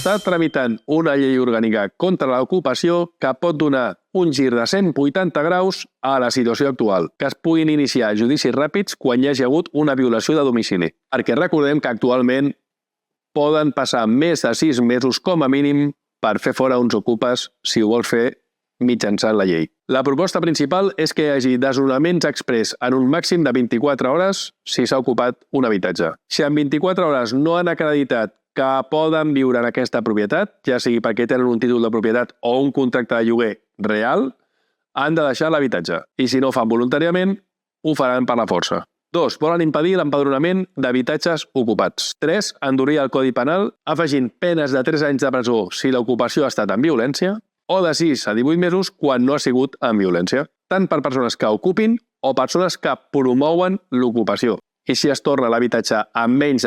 s'està tramitant una llei orgànica contra l'ocupació que pot donar un gir de 180 graus a la situació actual, que es puguin iniciar judicis ràpids quan hi hagi hagut una violació de domicili. Perquè recordem que actualment poden passar més de 6 mesos com a mínim per fer fora uns ocupes si ho vols fer mitjançant la llei. La proposta principal és que hi hagi desnonaments exprés en un màxim de 24 hores si s'ha ocupat un habitatge. Si en 24 hores no han acreditat que poden viure en aquesta propietat, ja sigui perquè tenen un títol de propietat o un contracte de lloguer real, han de deixar l'habitatge. I si no ho fan voluntàriament, ho faran per la força. 2. Volen impedir l'empadronament d'habitatges ocupats. 3. Endurir el Codi Penal, afegint penes de 3 anys de presó si l'ocupació ha estat en violència, o de 6 a 18 mesos quan no ha sigut en violència, tant per persones que ocupin o persones que promouen l'ocupació. I si es torna l'habitatge amb menys de